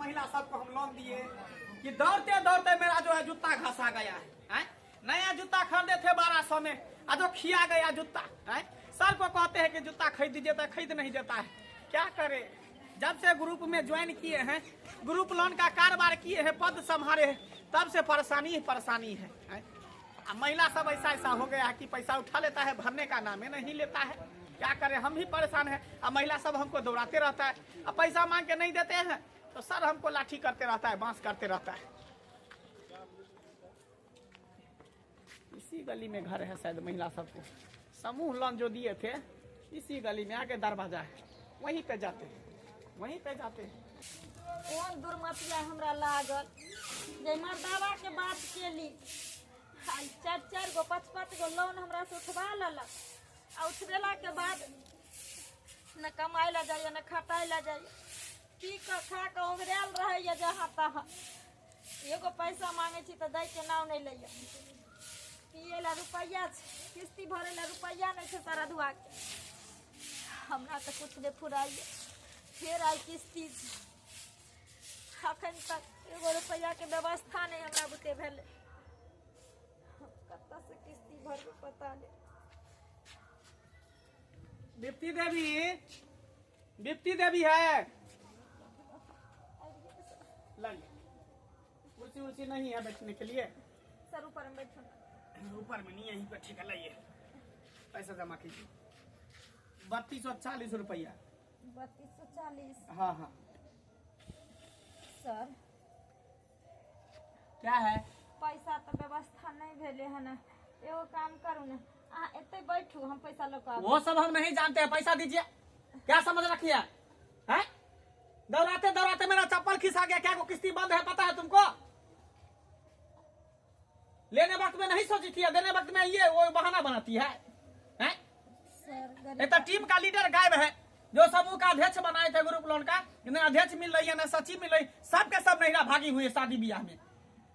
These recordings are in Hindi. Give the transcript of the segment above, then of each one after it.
महिला सबको हम लोन दिए कि दौड़ते दौड़ते मेरा जो है जूता घसा गया है? नया जूता खरीदे थे 1200 में, जो खिया गया जूता है। सर को कहते हैं कि जूता खरीद दीजिए तो खरीद नहीं देता है। क्या करे, जब से ग्रुप में ज्वाइन किए हैं, ग्रुप लोन का कारोबार किए हैं, पद संभाले हैं, तब से परेशानी ही परेशानी है। महिला सब ऐसा हो गया है कि पैसा उठा लेता है, भरने का नाम नहीं लेता है। क्या करें, हम ही परेशान हैं। अब महिला सब हमको दौड़ाते रहता है, अब पैसा मांग के नहीं देते हैं तो सर हमको लाठी करते रहता है, बांस करते रहता है। इसी गली में घर है शायद महिला सबको समूह लोन जो दिए थे, इसी गली में आके दरवाजा है, वहीं पे जाते हैं, वहीं पे जाते हैं। कौन दुर्मतिया हमरा लागल जे मर्दावा के बात केली, 4 गो 5 गो लोन हमरा से उठवा लेलक, आ उठवेला के बाद न कमाई ला जाइए न खटाई ला जाइए, पी के खा के ओंगरेल रहे जहाँ तहाँ। एगो पैसा मांगे छी तो दै के नाव नहीं लैया, पिए ला रुपया, किस्ती भरे ला रुपया नहीं है सारा धुआ के। हमरा तो कुछ नहीं फुराइए, फिर आई किस्ती, अखन तक एगो रुपया के व्यवस्था नहीं हमरा बुते भेले। कत्ता से किस्ती भरबे पता नहीं। बिप्ती देवी, बिप्ती देवी है, कुर्सी उर्सी नहीं है बैठने के लिए? सर ऊपर में बैठो। ऊपर में नहीं, यहीं पर ठीक है, लाइए पैसा जमा कीजिए। 3240 रुपया। 3240? हाँ हाँ। सर क्या है? पैसा तो व्यवस्था नहीं भेले है ना, एगो काम करू ना, अहाँ एते बैठू, हम पैसा लौटा। वो सब हम नहीं जानते हैं, पैसा दीजिए। क्या समझ रखिए है? दौड़ाते दौड़ाते मेरा चप्पल खिसा गया, क्या को किस्ती बंद है पता है तुमको? लेने वक्त में नहीं सोची थी, देने वक्त में ये वो बहाना बनाती है, हैं? सर तो टीम का लीडर गायब है, जो समूह का अध्यक्ष बनाए थे ग्रुप लोन का, न अध्यक्ष मिल रही है न सचिव मिल रही, सबके सब महिला भागी हुई है शादी ब्याह में।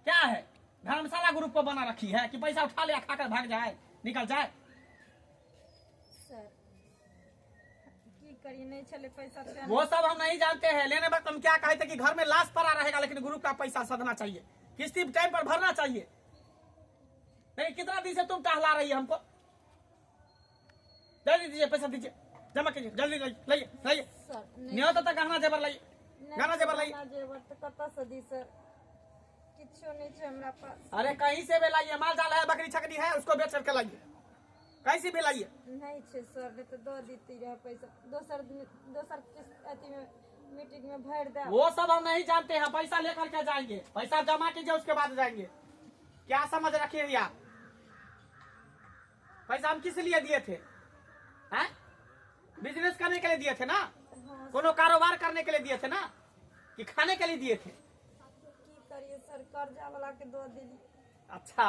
क्या है, धर्मशाला ग्रुप को बना रखी है कि पैसा उठा लिया खाकर भाग जाए, निकल जाए। सर की करिए, नहीं चले पैसा से। वो सब हम नहीं जानते हैं। लेने वक्त हम क्या कहे थे कि घर में लाश पड़ा रहेगा, लेकिन ग्रुप का पैसा सधना चाहिए, किस्ती टाइम पर भरना चाहिए। नहीं, कितना दिन से तुम टहला रही है हमको? जल्दी दीजिए, पैसा दीजिए, जमा कीजिए, जल्दी लाइए लाइए। नहीं होता था गहना जेवर लाइए, गहना जेवर लाइए। जेवर तो कत्ता से दी सर, किछो नहीं है हमरा पास। अरे कहीं से भी लाइए, माल जाल है, बकरी छकरी है, उसको बेच करके लाइए, कहीं से भी लाइए। नहीं छे सर, नहीं तो दो देती रहे पैसा, दोसर अथी में मीटिंग में भर दे। वो सब हम नहीं जानते हैं, पैसा लेकर के जाएंगे, पैसा जमा कीजिए उसके बाद जाएंगे। क्या समझ रखिए आप? पैसा हम किस लिए दिए थे? हैं? बिजनेस करने के लिए दिए थे ना? हाँ, कोनो कारोबार करने के लिए दिए थे ना, कि खाने के लिए दिए थे? की करिए सर, कर्जा वाला के दो दिली। अच्छा,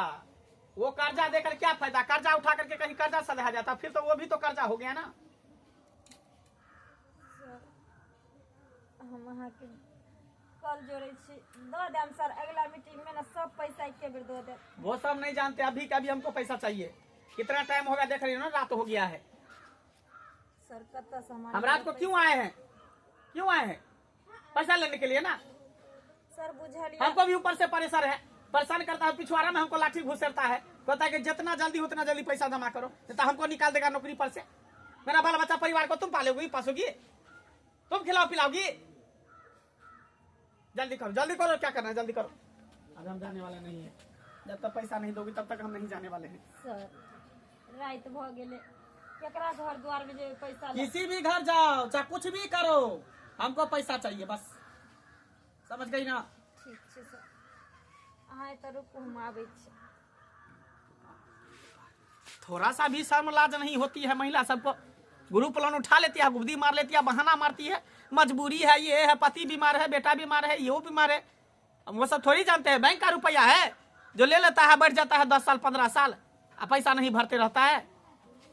वो कर्जा देकर क्या फायदा? कर्जा उठा करके कहीं कर्जा सधा जाता, फिर तो वो भी तो कर्जा हो गया ना। सर हम अहाँ के कल जोड़े छी, दो देम सर, अगला मीटिंग में ना सब पैसा एक बेर दो दे। वो सब नहीं जानते, अभी का भी हमको पैसा चाहिए। कितना टाइम हो गया देख रही हो ना, रात हो गया है। सर कत्ता सामान हम रात को क्यों आए हैं? क्यों आए हैं? पैसा लेने के लिए ना। सर बुझलिए, हमको भी ऊपर से परेशान है, परेशान करता है, पिछवाड़ा में हमको लाठी घुसेरता है, कहता है कि जितना जल्दी उतना जल्दी पैसा जमा करो, तो हमको निकाल देगा नौकरी पर से। मेरा बाल बच्चा परिवार को तुम पालोगी, पासोगी, तुम खिलाओ पिलाओगी। जल्दी करो, क्या करना है जल्दी करो। अब हम जाने वाले नहीं है, जब तक पैसा नहीं दोगी तब तक हम नहीं जाने वाले हैं। सर रात भ गेले, केकरा घर द्वार में जे पैसा किसी भी घर जाओ, चाहे कुछ भी करो, हमको पैसा चाहिए बस, समझ गई ना? ठीक है सर, अहाँ तो रुकू, हम आबै छी। थोड़ा सा भी शर्म लाज नहीं होती है महिला सबको? ग्रुप लोन उठा लेती है, गुब्दी मार लेती है, बहाना मारती है, मजबूरी है, ये है, पति बीमार है, बेटा बीमार है, ये बीमार है। वो सब थोड़ी जानते हैं बैंक का रुपया है जो ले लेता है, बैठ जाता है 10 साल 15 साल, पैसा नहीं भरते रहता है।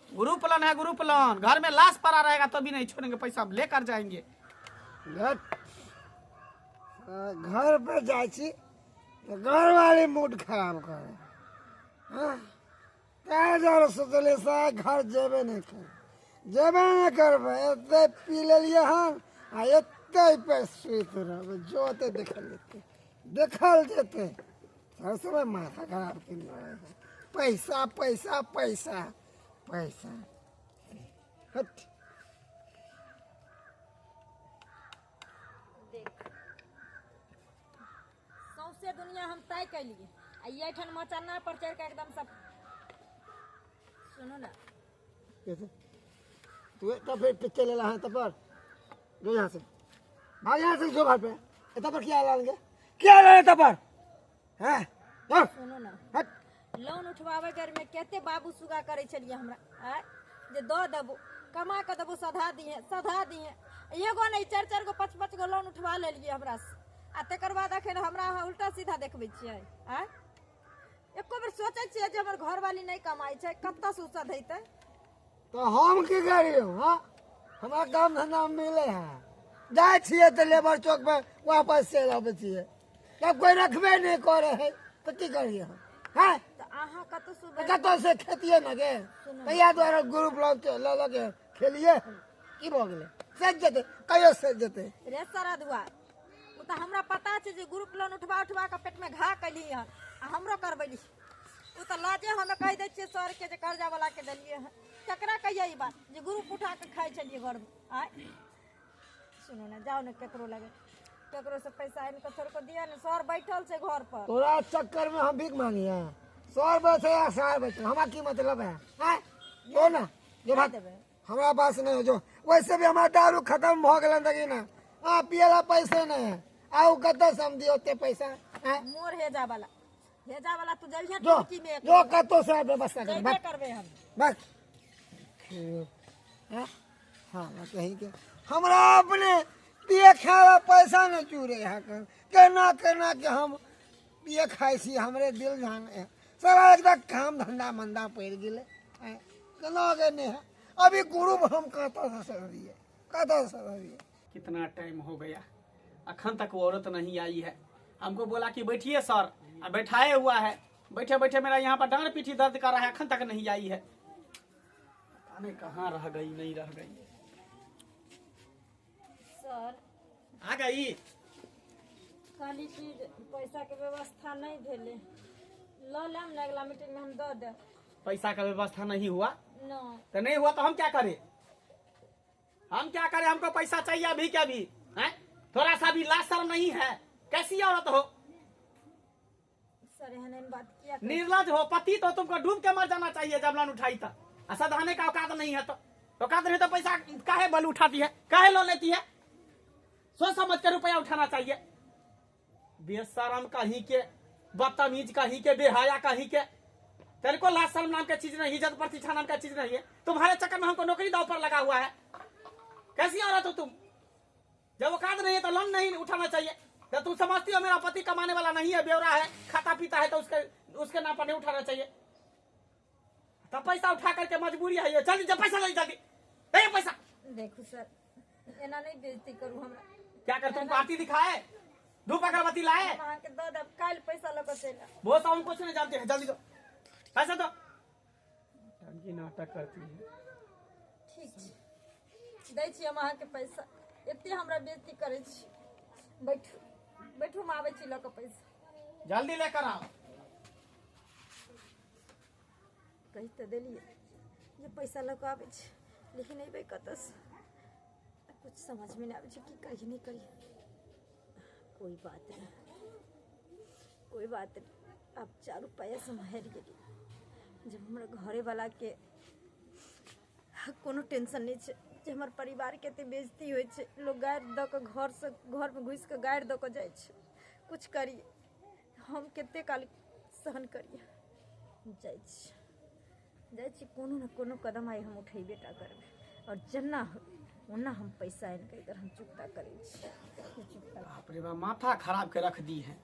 ग्रुप लोन है, ग्रुप लोन, घर में लाश पड़ा रहेगा तो भी नहीं छोड़ेंगे, पैसा लेकर जाएंगे। घर पे जाए छी, घर वाले मूड खराब करे, क्या सोचलिए साहब घर जेबे नहीं कर, जेबे नहीं करबे, एते पी लेलिए हन, आ एते पे सुत रह जो ते देखल जेते हर समय माथा खराब कर रहा है। पैसा पैसा पैसा पैसा हट देख सौंसे दुनिया हम तय कैलिए आ ये ठन मचाना पर चढ़ के एकदम सब सुनो ना कैसे तू तो फिर पिक्चर ले रहा है तब पर जो यहाँ से भाग यहाँ से जो घर पे तब पर क्या लाएंगे तब पर हैं सुनो ना हट लोन उठवावे घर में केते बाबू सुगा करे छलिए हमरा आय जे दो देबो कमा के देबो सधा दिए एगो नहीं 4 गो 5 गो लोन उठवा लेलिए हमरा से आ तकर बाद अखन हमरा अहाँ उल्टा सीधा देखबै छियै आय एको बेर सोचै छियै जे हमर घरवाली नहीं कमाई छै कत्ता से उसद हेतै तो हम की करियो हाँ हमारा काम धंधा मिले है जाए छिए तो लेबर चौक पे वापस से आवे छिए तब कोई रखबे नहीं करे है तो की करिए हम हैं तो अहाँ कतो सुबह कतो से खेतिए न गे भैया द्वारा ग्रुप लोग ल के खेलिए की भ गेले सज जते कहियो सज जते रे सारा दुआ उ त हमरा पता छै जे ग्रुप लोन उठवा के पेट में घा कैली हन आ हमरो करबैली उ त लाजे हमें कह दै छियै सर के जे कर्जा वाला के देलिए हन ककरा कहिए ई बात जे ग्रुप उठा के खाइ छलिए घर में आय सुनो ना जाओ ना केकरो लगे केकरो से पैसा आइन के थोड़ को दिया ना सर बैठल छै घर पर तोरा चक्कर में हम भीख मांगी है 100 बचे या 60 बचे हमारा की मतलब है हैं जो ना जो बात देबे हमारा पास नहीं हो जो वैसे भी हमारा दारू खत्म हो गए लगी ना हाँ पियला पैसे नहीं है आउ कतो समझी होते पैसा हैं मोर हेजा वाला तू जइया जो टुकी में जो कतो से व्यवस्था कर जइबे करबे हम बस हाँ हाँ कहीं के हमरा अपने पिए खाए पैसा न चूरे है केना केना के हम पिए खाई सी हमरे दिल जान है सब एकदम काम धंधा मंदा पड़ गए केना के नहीं है अभी ग्रुप हम कहता से सर दिए कितना टाइम हो गया अखन तक वो औरत नहीं आई है हमको बोला कि बैठिए सर अब बैठाए हुआ है बैठे बैठे मेरा यहाँ पर डांड पीठी दर्द कर रहा है अखन तक नहीं आई है पता नहीं कहाँ रह गई नहीं रह गई सर आ गई खाली चीज पैसा के व्यवस्था नहीं भेले ल लेम ना अगला मीटिंग में हम दे दे पैसा का व्यवस्था नहीं हुआ न तो नहीं हुआ तो हम क्या करें हमको पैसा चाहिए अभी क्या भी है थोड़ा सा भी लाज शर्म नहीं है कैसी औरत हो सर एहन बात किया निर्लज हो पति तो तुमको डूब के मर जाना चाहिए जब लोन उठाई था असधाने का औकात नहीं है तो औकात नहीं तो पैसा काहे बल उठाती है काहे लोन लेती है सोच समझ के रुपया उठाना चाहिए बेशरम कहीं के बदतमीज कहीं के बेहया कहीं के तेरे को लाज शर्म नाम की चीज नहीं इज्जत प्रतिष्ठा नाम की चीज नहीं है तुम्हारे चक्कर में हमको नौकरी दाव पर लगा हुआ है कैसी औरत हो तुम जब औकात नहीं है तो लोन नहीं उठाना चाहिए जब तुम समझती हो मेरा पति कमाने वाला नहीं है बेवरा है खाता पीता है तो उसके नाम पर नहीं उठाना चाहिए तब पैसा उठा करके मजबूरी है ये जल्दी जब पैसा नहीं जल्दी दे पैसा देखो सर एना नहीं बेइज्जती करू हमरा क्या कर तुम पार्टी दिखाए धूप अगरबत्ती लाए हम अहाँ के दे देब काल पैसा लग चला वो तो हम कुछ नहीं जानते हैं जल्दी दो पैसा दो नाटक करती है ठीक छै दै छी हम अहाँ के पैसा एते हमरा बेइज्जती करै छी बैठू हम आबै छी ल के पैसा जल्दी लेकर आओ कही तो दिलिए जे पैसा लग के आबै छी लेकिन अइबै कतऽ से कुछ समझ में नहीं आबै छै की करी नहीं करी कोई बात नहीं अब 4 रुपया सम्हारि गेली जब हमरा घरे वाला के कोनो टेंशन नहीं छै जे हमर परिवार के एते बेइज्जती होइ छै लोग गारि दऽ के घर में घुसि के गारि दऽ के जाइ छै कुछ करिए हम कते काल सहन करिए जाइ छी कोनो न कोनो कदम आइ हम उठेबे टा करबै और जेना ओना हम पैसा आनि के इधर हम चुकता करै छी बाप रे बाप माथा खराब के रख दी है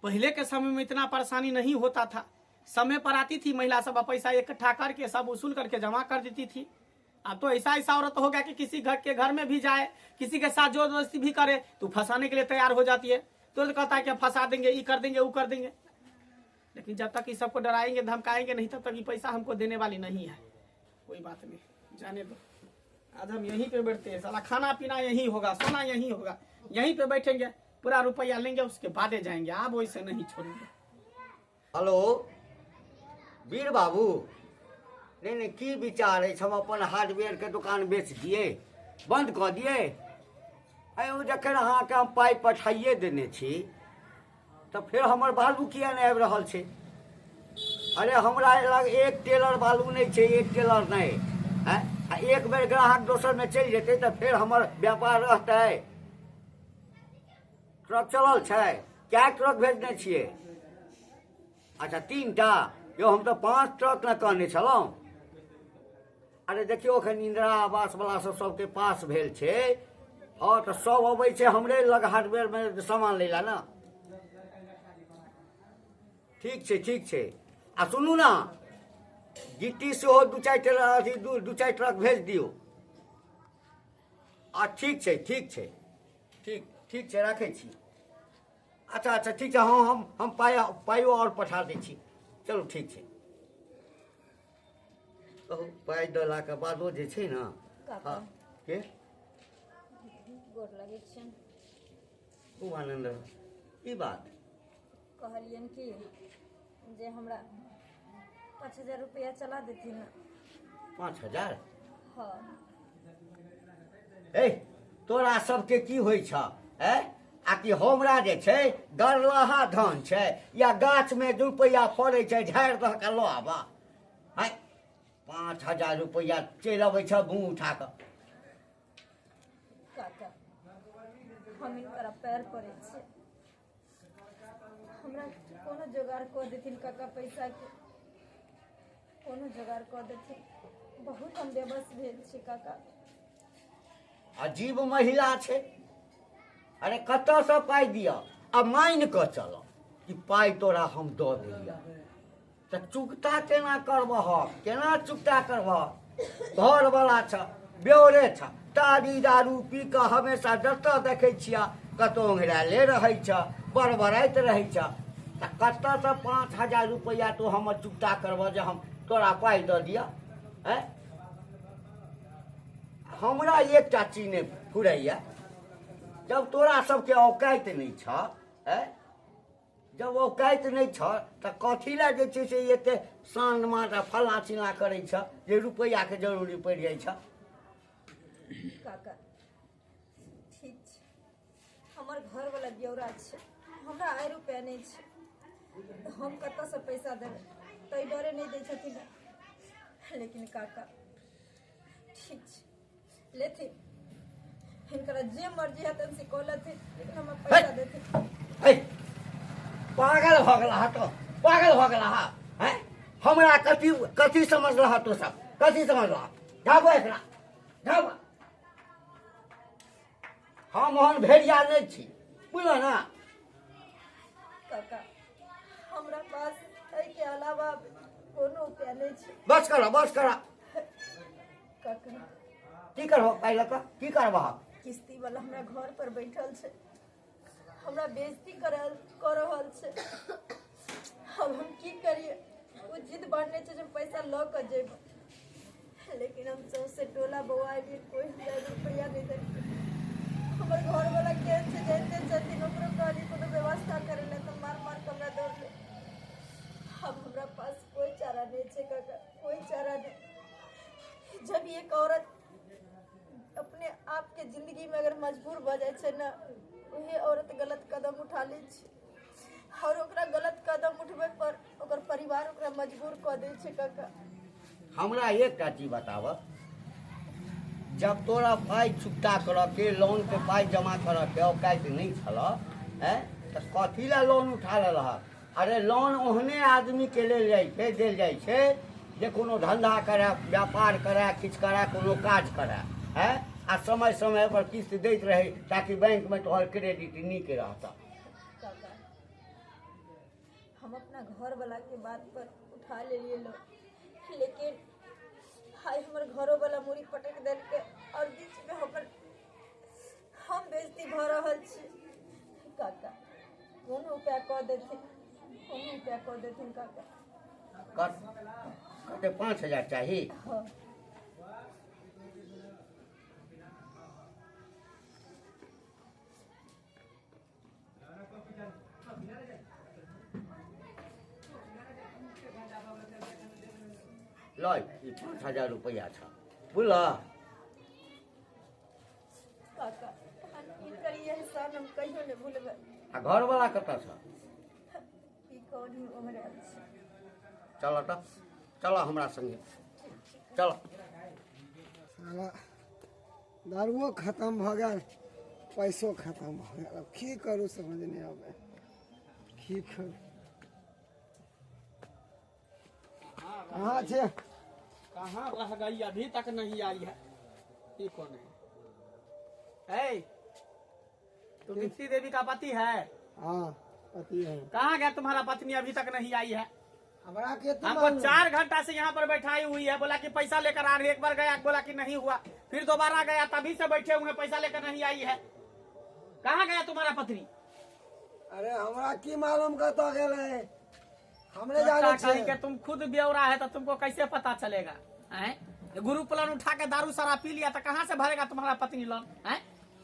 पहले के समय में इतना परेशानी नहीं होता था समय पर आती थी महिला सब पैसा इकट्ठा करके सब वसूल करके जमा कर देती थी अब तो ऐसा औरत हो गया कि किसी घर में भी जाए किसी के साथ जोर जबरदस्ती भी करे तो फंसाने के लिए तैयार हो जाती है तो कहता है कि फंसा देंगे ये कर देंगे वो कर देंगे लेकिन जब तक इस सबको डराएंगे धमकाएंगे नहीं तब तक ये पैसा हमको देने वाली नहीं है कोई बात नहीं जाने दो आज हम यहीं पे बैठते हैं, साला खाना पीना यहीं होगा, सोना यहीं होगा, यहीं पे बैठेंगे, पूरा रुपया लेंगे, उसके बाद जाएंगे। आप वैसे नहीं छोड़ेंगे। हेलो वीर बाबू, नहीं की विचार है? हम अपन हार्डवेयर के दुकान बेच दिए, बंद कऽ दिए? अँ जखन अहाँके हम पाइ पठाइए देने छी तऽ फेर हमर बालू किया नहीं आबि रहल छै? अरे हमरा लग एक टेलर बालू नहीं छै, एक टेलर नहीं है। एक बेर ग्राहक दोसर में चलि जेतै तऽ फेर हमर व्यापार रहतै? ट्रक चलल छै? क्या ट्रक भेजने छियै? अच्छा 3 टा? यौ हम तऽ 5 ट्रक न कहने छलहुँ। अरे देखियो एखन इंदिरा आवास वाला सबके पास भेल छै। हाँ तऽ सब अबै छै हमरे लग हार्डवेयर में सामान लै ला ना। ठीक छै ठीक छै। आ सुनू ना, गिट्टी सेहो 2-4 टेलर अथी 2-4 ट्रक भेज दियौ। आ ठीक छै ठीक छै, ठीक छै, राखै छी। अच्छा अच्छा ठीक छै, हाँ हम पाइयो और पठा दै छी। चलू ठीक छै। कहू पाइ देलाके बादो जे छै ने, हाँ के गोर लगै छियनि। खूब आनंद रह। की बात? कहलियनि कि जे हमरा 5000 रुपया चला देथिन ना। 5000? हाँ। ए तोरा सबके की होइ छ? आ कि हमरा जे छै गरलहा धान छै या गाछ में रुपया फड़ै छै, झाड़ि दह के लो आबा? 5000 रुपया चलि अबै छ मुँह उठा कऽ। काका हम इनकरा पैर पड़े छै, हमरा कोनो जोगाड़ कऽ देथिन काका, पैसा के कोनो जोगाड़ कऽ देथिन। बहुत हम बेबस भेल छी काका। अजीब महिला छै। अरे कतऽ से पाइ दिया? आ मान कऽ चल कि पाइ तोरा हम दऽ देलिया तऽ चुकता केना करबह? केना चुकता करबह? घर वाला छ, ब्योरे छ, तारी दारू पी कऽ हमेशा जतऽ देखै छिया कतौ ओंघराले रहै छ, बड़बड़ाइत रहै छ। तऽ कतऽ से 5000 रुपया तू हमर चुकता करबह जे हम तोरा पाइ दऽ दिया? हमरा एकटा चीज नहि फुरैया, जब तोरा सबके औकात नहीं छ, जब औकात नहीं छ तऽ कथी ला जे छै से एते साँझ माटा फल्ला चिल्ला करै छ जे रुपया के जरूरी पड़ि जाइ छ? काका ठीक छै, हमर घर वाला ब्यौरा छै, हमरा आइ रुपया नहीं छै, हम कतऽ से पैसा देबै? ताहि डरे नहीं दै छथिन। लेकिन काका ठीक छै, लेथिन हिनकरा जे मर्जी हेतनि से कऽ लेथिन, लेकिन हमरा पैसा देथिन। पागल भऽ गेला तो, पागल भऽ गेला हैं? हमरा कथी समझलह तो सब? कथी समझलह? जाबो एकरा जाबो। हम ओहन भेड़िया नहीं छी, बुझल ना? काका हमरा पास एहि के अलावा कोनो उपाय नहीं छै। बस करा बस करा। काका की करबह पाइ लऽ कऽ? की करबह? किस्ती वाला हमरा घर पर बैठल छै, हमरा बेइज्जती कऽ रहल छै। अब हम की करिए? वो जिद बांधने छै जे पैसा लऽ कऽ जेब, लेकिन हम सौंसे टोला बौआ भी कोई रुपया नहीं दे। हमर घर वाला केहन छै जानते छथिन, ओकरो कहली कोनो व्यवस्था करे ले तऽ मार मार के हमरा दौड़ ले। अब हमरा पास कोई चारा नहीं छै काका, कोई चारा नहीं। जब एक औरत अपने आप के जिंदगी में अगर मजबूर भ जाए छै ना, वही औरत गलत कदम उठा ले छै, और ओकरा गलत कदम उठबे पर ओकर परिवार ओकरा मजबूर क दै छै काका। हमरा एकटा चीज बताब, जब तोरा पाइ चुकता करऽ के, लोन पे पाइ जमा करऽ के औकात नहीं छल, तऽ कथी ला लोन उठा लेलह? अरे लोन ओहने आदमी के लेल जाइ छै, देल जाइ छै जे कोनो धंधा करे, व्यापार करे, किछु करे, कोनो काज करे, आ समय समय पर किस्त दैत रहे ताकि बैंक में तोहर क्रेडिट नीक रहता। काका हम अपना घर वाला के बात पर उठा लेलिए लोन, लेकिन हाय हमर घरों वाला मुड़ी पटक देल के, और बीच में हम बेइज्जती भ रहल छी। काका कोनो उपाय कऽ देथिन, कोनो उपाय कऽ देथिन काका। कते 5000 चाहिए? हाँ लो ई 5,000 रुपया छ बुझला काका हम ई करिए एहसान हम कहियो नहीं भूलबै आ घर वाला कतऽ छ ई कौन ओहरे छै चल त चल हमरा संगे चल साला दारुओ खत्म भऽ गेल पैसो खत्म भऽ गेल अब की करू समझ नहीं आवे की करू कहाँ छे कहाँ रह गई अभी तक नहीं आई है ये कौन है तुम दीप्ति देवी का पति है हाँ पति है कहाँ गया तुम्हारा पत्नी अभी तक नहीं आई है हमारा के तुम हमको 4 घंटा से यहाँ पर बैठाई हुई है बोला कि पैसा लेकर आ रही है। एक बार गया बोला कि नहीं हुआ फिर दोबारा गया तभी से बैठे हुए पैसा लेकर नहीं आई है कहाँ गया तुम्हारा पत्नी अरे हमारा की मालूम करता गेल है हमने लगता जाने कहीं छे के तुम खुद बेवरा है तो तुमको कैसे पता चलेगा हैं? गुरु प्लान उठा के दारू शराब पी लिया तो कहाँ से भरेगा तुम्हारा पत्नी लोन है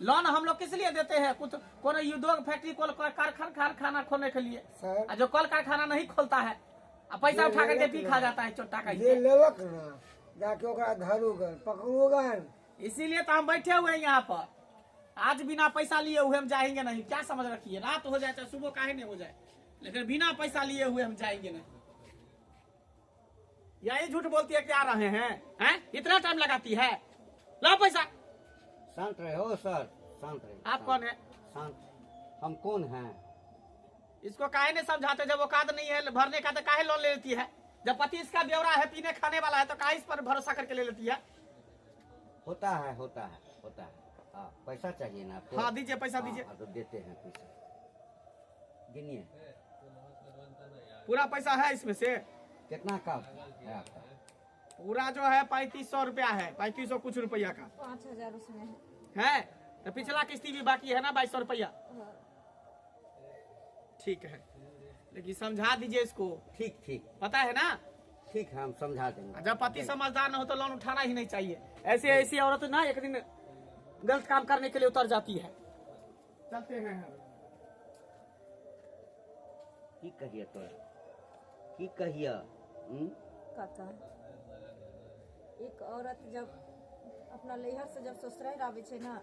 लोन हम लोग किस लिए देते हैं कुछ कोनो उद्योग फैक्ट्री को कारखाना खोलने के लिए सर और जो कल कारखाना नहीं खोलता है और पैसा उठा करके पी खा जाता है चोट्टा का ये लेवक ना जाके ओकरा धरूगन पकड़ूगन इसीलिए तो हम बैठे हुए हैं यहाँ पर आज बिना पैसा लिए हुए हम जाएंगे नहीं क्या समझ रखिए रात हो जाए चाहे सुबह काहे नहीं हो जाए लेकिन बिना पैसा लिए हुए हम जाएंगे नहीं यही झूठ बोलती है कि आ रहे हैं इतना टाइम लगाती है लो पैसा शांत रहे हो सर शांत रहे आप कौन है शांत हम कौन हैं इसको काहे नहीं समझाते जब औकात नहीं है भरने का तो काहे लोन ले लेती है जब पति इसका ब्यौरा है पीने खाने वाला है तो काहे इस पर भरोसा करके ले लेती है होता है हाँ पैसा चाहिए ना आपको हाँ दीजिए पैसा दीजिए हाँ, तो देते हैं पैसा गिनिए पूरा पैसा है इसमें से कितना का है आपका पूरा जो है 3500 रुपया है 3500 कुछ रुपया का 5000 उसमें है है तो पिछला किस्ती भी बाकी है ना 2200 रुपया हाँ। ठीक है लेकिन समझा दीजिए इसको ठीक ठीक पता है ना ठीक है हम समझा देंगे जब पति समझदार न हो तो लोन उठाना ही नहीं चाहिए ऐसी ऐसी औरत ना एक दिन गलत काम करने के लिए उतर जाती है चलते हैं हम। की कहिए तोरा की कहिए काका एक औरत जब अपना लैहर से जब ससुराल आवे छे ना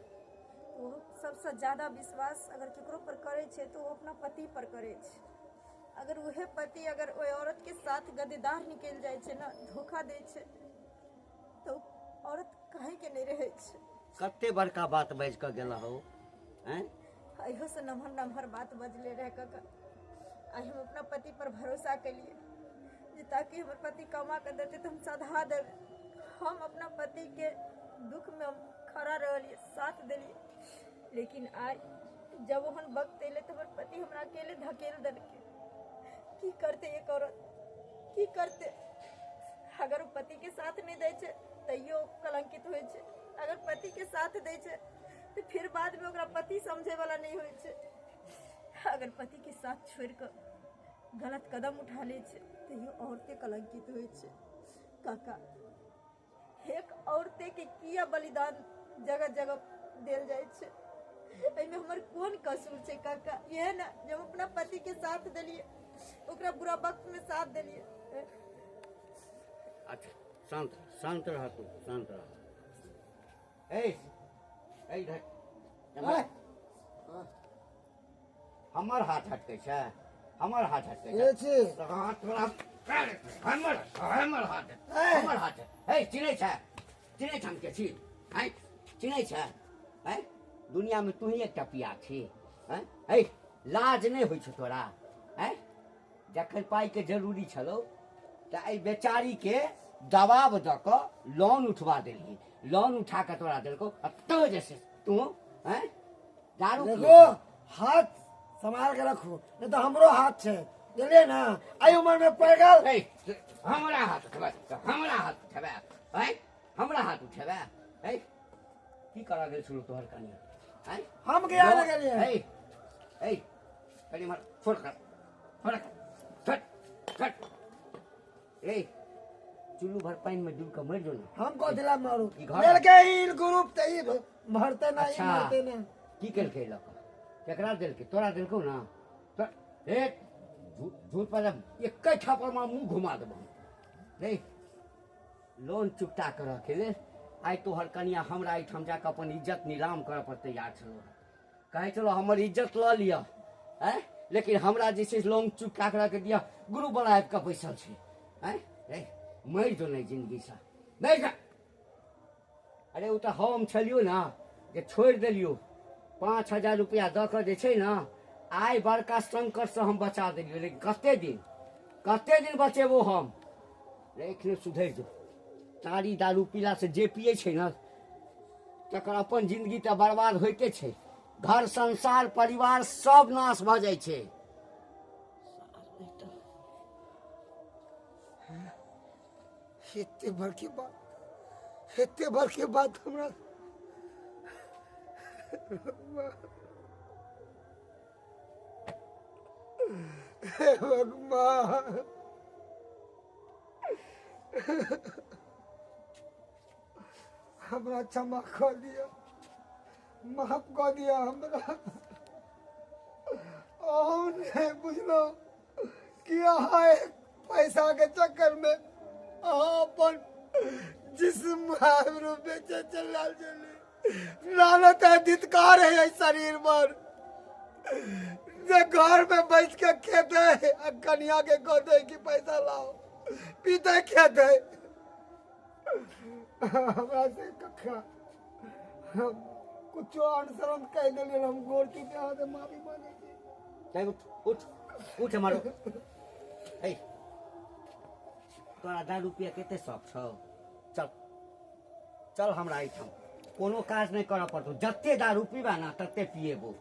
तो सबसे ज्यादा विश्वास अगर केकरो पर करे छे तो वो अपना पति पर करे छे अगर वह पति अगर ओई औरत के साथ गद्दार निकल जाए छे ना धोखा दे छे तो औरत काहे के नहीं रहे छे कते बड़का बात बज के गेला हो हैं अहो से नम्हर नम्हर बात बजले रहे काका आई हम अपना पति पर भरोसा करिए जे ताकि हमारे पति कमा कर देते तो हम सधा देवे हम अपना पति के दुख में हम खड़ा रहिए साथ दिलिए लेकिन आज जब ओहन वक्त अले तो हमारे पति हमरा अकेले धकेल देलके की करते एक औरत की करते अगर वो पति के साथ नहीं दे छे तैयो कलंकित होय छे अगर पति के साथ दे छे तो फिर बाद में ओकरा पति समझे वाला नहीं होय छे अगर पति के साथ छोड़ कर गलत कदम उठा ले छे तो ये औरतें कलंकित होय छे काका एक औरते के किया बलिदान जगह जगह देल जाय छे एमे हमर कौन कसूर छे काका ये ना जब अपना पति के साथ देलिए ओकरा बुरा वक्त में साथ देलिए अच्छा शांत रह तू शांत रह ए इधर हमर हाथ हटके छै हमर हाथ हटके ये छी हाथ थोड़ा हमर हाथ ए चिनै छै हम के छी हैं चिनै छै हैं दुनिया में तू ही एकटा पिया छी हैं ए लाज नहीं होइ छै तोरा हैं जखन पाई के जरूरी छलो त ए बेचारी के दबाव द क लोन उठवा देली लोन उठा के तोरा देलको तो जैसे तू हैं दारू देखो हाथ संभाल के रखो नहीं तो हमरो हाथ छे बुझलिए ना आई उम्र में पड़ गल ए हमरा हाथ उठबे हमरा हाथ उठबे हैं हमरा हाथ उठबे ए की करा गेल छलो तोहर कनिया हैं हम गया लगलिए ए कनी मार छोड़ कर ए चुल्लू भर पानी में डूब कर मर जो ना हमको दिला मारू ई घर- मिल के ही ग्रुप ते ही भरते ना ही अच्छा मरते ना की केलकै लक केकरा देलकै तोरा देलकौ ना तो एक झूठ पर एक थापर में मुंह घुमा देबो रे लोन चुकता करऽ के लेल आइ तोहर कनिया हमरा एहिठाम जाकऽ अपन इज्जत नीलाम करऽ पर तैयार छलो। कहै चलो हमर इज्जत लऽ लिअ आँय, लेकिन हमरा जे छै लोन चुकता करऽ के दिअ। गुरु बड़ा आबि कऽ बैसल छै आँय, मरि जो नहि जिन्दगीसँ नहि जा। अरे ओ तऽ हम छलियो ने जे छोड़ि देलियो। 5,000 रुपया दऽ कऽ जे छै ने आइ बड़का संकटसँ हम बचा देलियो। लेकिन कते दिन बचेबो हम। एखने सुधरि जो। तारी दारू पीला से जे पिए छै ने तकर अपन जिंदगी तऽ बर्बाद होइते छै। घर संसार परिवार सब नाश भऽ जाइ छै। एते भर के बात हमरा हे भगवान, हमरा क्षमा कर दिया, माफ कर दिया हमरा। और नहीं बुझलो कि अहाँ एक पैसा के चक्कर में अपन जिस्म बेचे चल चली। लानत है, धिक्कार है शरीर पर। जे घर में बैठ के खेते कन्या के कहते कि पैसा लाओ, पीते खेते। हमरा से कखा हम कुछ अनुसरण कह दिले, हम गोर टूटे हाथ माफी मांगे छी। उठ मारो। तोरा दारू पिया कते शौक छौ? चल हमरा एहिठाम कोनो काज नहीं करऽ पड़तौ। जते दारू पीबा ना तते पिएबो।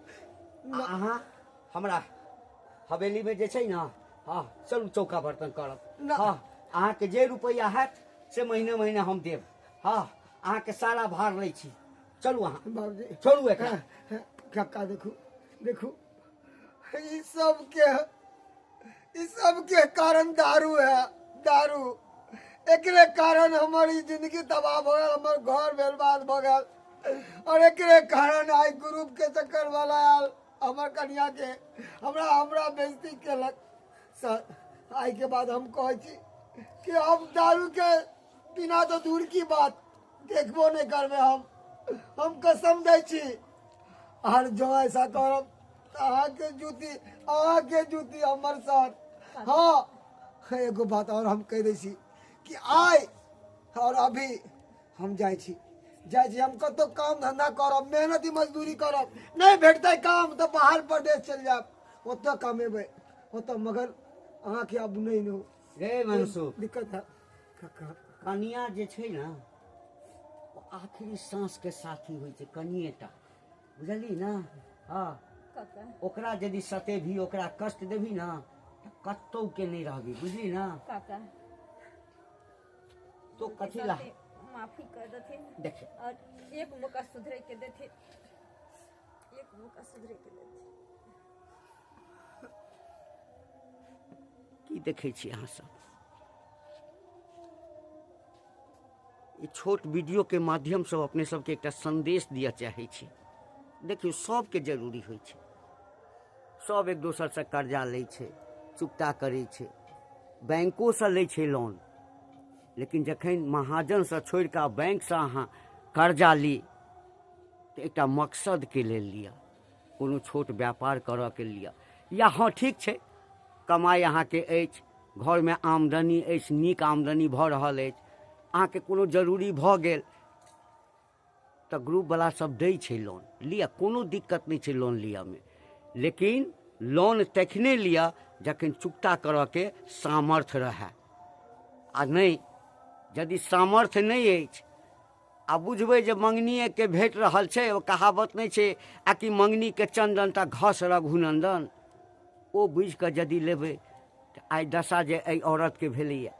अहाँ हमरा हवेली में जे छै ना, हाँ चलू चौका बर्तन करब। हाँ अहाँके जे रुपैया हैत से महीने महीने हम देब। हाँ अहाँके सारा भार लै छी। चलू अहाँ बाबूजी छोड़ू एकरा। काका देखू ई सब के कारण दारू है। दारू एकरे कारण हमारी जिंदगी तबाह हो गया, हमार घर बर्बाद हो गया। और एकरे कारण आई ग्रुप के चक्कर वाला आयल हमार कन्या के हमरा बेइज्जती केलक। सर आई के बाद हम कहै छी कि हम दारू के बिना तो दूर की बात देखबो नहीं करबे। हम कसम दै छी। और जो ऐसा करब अहाँ के जूती हमर सर। हाँ एगो बात और हम कह दै छी कि आइ और अभी हम जाइ छी हम कतो काम धंधा करब, मेहनती मजदूरी करब। नहीं भेटतै काम तो बाहर प्रदेश चल जाब, ओतऽ कमेबै ओतऽ। मगर अहाँ के अब नहीं हो रे मनसुख, दिक्कत है। कनिया जे छै ना वो आखिरी सांस के साथी होइ छै कनिएटा, बुझली ना? हाँ ओकरा यदि सतेभी, ओकरा कष्ट देभी ना कतौ के नहीं रहबी, बुझली ना? काका तो कथी ला माफी कर देथे देखे और एक मौका सुधरे के देथे, एक मौका सुधरे के देथे। की देखे छी अहाँ सब? ई छोट वीडियो के माध्यम से अपने सबके एकटा संदेश दिया चाहे छी। देखियो सबके जरूरी होइ छै। सब एक दोसर से कर्जा लै छै, चुकता करै छै, बैंको से लै छै लोन। लेकिन जखन महाजन से छोड़ कऽ बैंक से अहाँ कर्जा ली तो एकटा मकसद के लेल लिया, कोनो छोट व्यापार करऽ के लिया। या हाँ ठीक छै कमाई अहाँके अछि, घर में आमदनी अछि, नीक आमदनी भऽ रहल अछि, अहाँके कोनो जरूरी भऽ गेल तऽ ग्रुप वाला सब दै छै लोन, लिया कोनो दिक्कत नहीं छै लोन लिया में। लेकिन लोन तखने लिया जखन चुकता करऽ के सामर्थ्य रहै। आ नहीं यदि सामर्थ्य नहीं अछि आ बुझबै जे मंगनिए के भेट रहल छै, ओ कहावत नहीं छै आ कि मंगनी के चंदन ता घस रघुनंदन, ओ बुझ कऽ यदि लेबै तऽ आइ दशा जे एहि औरत के भेलैया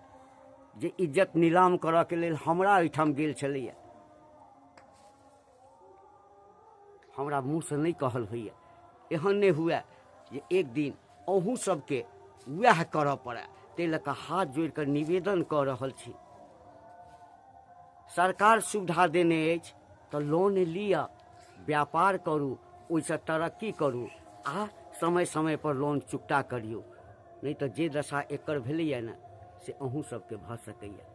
जे इज्जत नीलाम करऽ के लेल हमरा एहिठाम गेल छलैया, हमरा मुँह से नहीं कहल होइया। एहन नहीं हुए जे एक दिन अहूँ सबके वएह करऽ पड़े। ताहि लऽ कऽ हाथ जोड़ कऽ निवेदन कऽ रहल छी, सरकार सुविधा देने अछि तऽ लोन लिअ, व्यापार करू, ओहिसँ तरक्की करू आ समय समय पर लोन चुकता करियौ। नहीं तऽ जे दशा एकर भेलैया ने से अहूँ सबके भऽ सकैया।